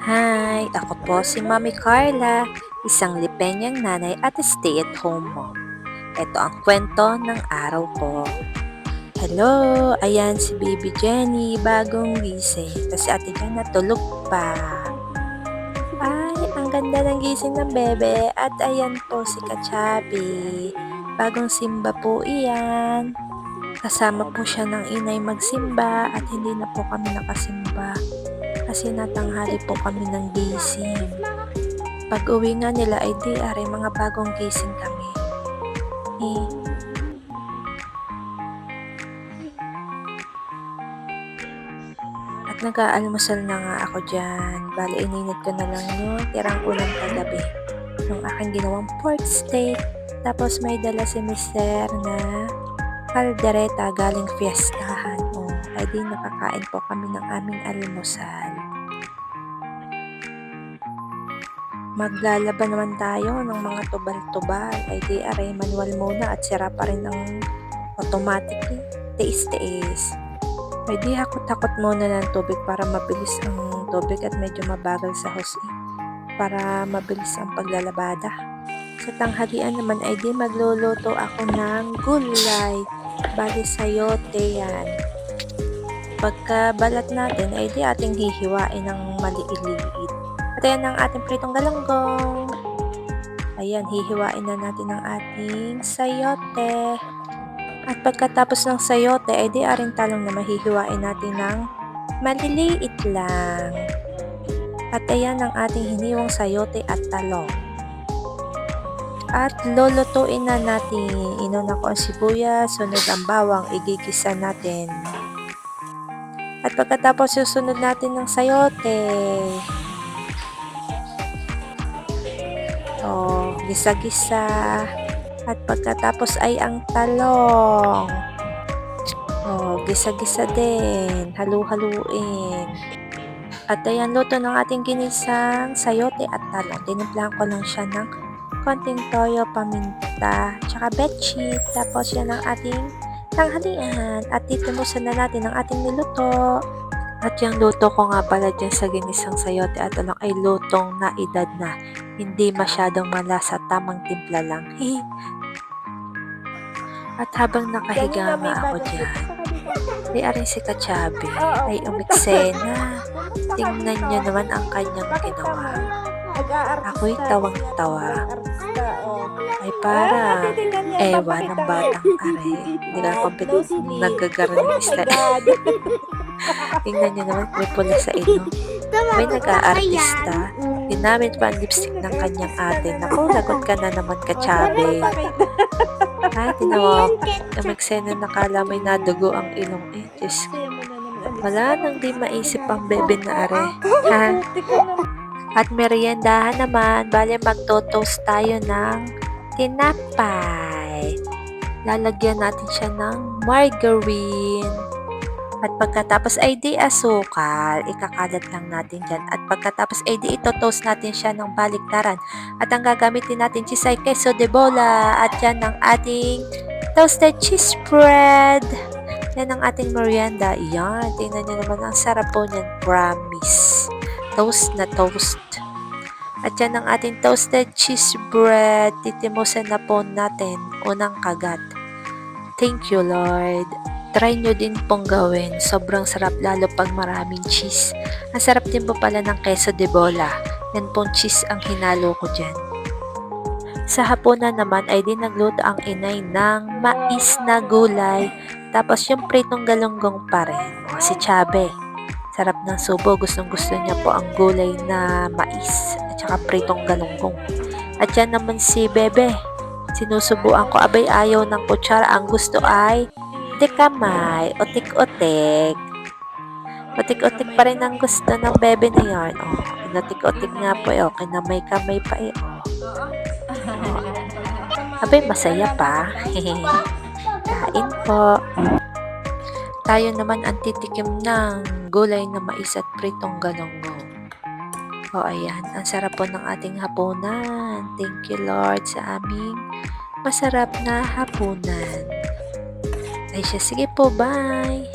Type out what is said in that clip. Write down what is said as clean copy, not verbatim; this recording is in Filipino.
Hi, ako po si Mami Carla, isang lipenyang nanay at stay-at-home mom. Ito ang kwento ng araw ko. Hello, ayan si Baby Jenny, bagong gising. Tapos si Ate Jan natulog pa. Ay, ang ganda ng gising ng bebe. At ayan po si Kachabi. Bagong simba po iyan. Kasama po siya ng inay magsimba at hindi na po kami nakasimba. Kasi natanghali po kami ng gising. Pag-uwi nga nila ay di are mga bagong gising kami. At nag-aalmusal na nga ako dyan. Bale, ininit ko na lang yung tirang ulam kagabi. Yung aking ginawang pork steak. Tapos may dala si Mister na kaldereta galing fiestahan. Ay di nakakain po kami ng aming almusal. Maglalaban naman tayo ng mga tubal-tubal. Ay di aray manual muna at sira pa rin ang automatic tiis-tiis. Ay di hakot-hakot muna ng tubig para mabilis ang tubig at medyo mabagal sa hose para mabilis ang paglalabada. Sa tanghalian naman ay di magluluto ako ng gulay. Bali sayote yan. Pagka balat natin ay di ating hihiwain ng maliit-liit. At ayan ang ating pritong galunggong. Ayan, hihiwain na natin ang ating sayote. At pagkatapos ng sayote, ay di aring talong na mahihiwain natin ng maliliit lang. At ayan ang ating hiniwang sayote at talong. At lulutuin na natin. Inuna ko ang sibuyas, sunod ang bawang, igigisa natin. At pagkatapos susunod natin ng sayote. Gisa-gisa. At pagkatapos ay ang talong. Gisa-gisa din. Halu-haluin. At ayan, luto ng ating ginisang sayote at talong. Tinimplahan ko lang siya ng konting toyo, paminta, tsaka betchin. Tapos yan ang ating tanghalian. At titimusan na natin ang ating niluto. At yung luto ko nga pala dyan sa ginisang sayote at talong ay lutong na edad na. Hindi masyadong malasa, tamang timpla lang. At habang nakahiga nga ako dyan, di aring si Kachabi ay umiksena. Tingnan niyo naman ang kanyang ginawa. Ako'y tawang-tawa. Ay para ewan ng batang are. Hindi ka kompetente nagkagaroon ng isla. Tingnan niyo naman, may pula sa inyo. May nag-aartista. Ginamit pa ang lipstick ng kanyang ate. Naku, lagot ka na naman, Kachabi. Ay, tinawa. Umiksena nakala may nadugo ang ilong. Diyos. Wala nang di maisip ang bebe na are. Ha? At meriendahan naman, bale magto-toast tayo ng tinapay. Lalagyan natin siya ng margarine. At pagkatapos ay di asukal, ikakalat lang natin dyan. At pagkatapos ay di ito-toast natin siya ng baliktaran. At ang gagamitin natin cheese ay queso de bola. At yan ang ating toasted cheese bread. Yan ang ating merienda. Yan, tingnan nyo naman, ang sarap po niyan, promise. Toast na toast. At yan ang ating toasted cheese bread. Titimusin na po natin unang kagat. Thank you, Lord. Try nyo din pong gawin. Sobrang sarap lalo pag maraming cheese. Ang sarap din po pala ng queso de bola. Yan pong cheese ang hinalo ko dyan. Sa hapunan naman ay din nagluto ang inay ng mais na gulay. Tapos yung pritong galunggong pa rin. Si Chabe. Sarap ng subo. Gustong gusto niya po ang gulay na mais. At saka pritong galunggong. At yan naman si Bebe. Sinusubuan ko. Abay ayaw ng kutsara. Ang gusto ay kamay, utik-utik. Utik-utik pa rin ang gusto ng bebe na yarn. Inutik-utik nga po kinamay-kamay pa Abay, masaya pa. Kain po. Tayo naman ang titikim ng gulay na mais at pritong galunggong. Ayan, ang sarap po ng ating hapunan. Thank you, Lord, sa aming masarap na hapunan. Ay siya, sige po, bye!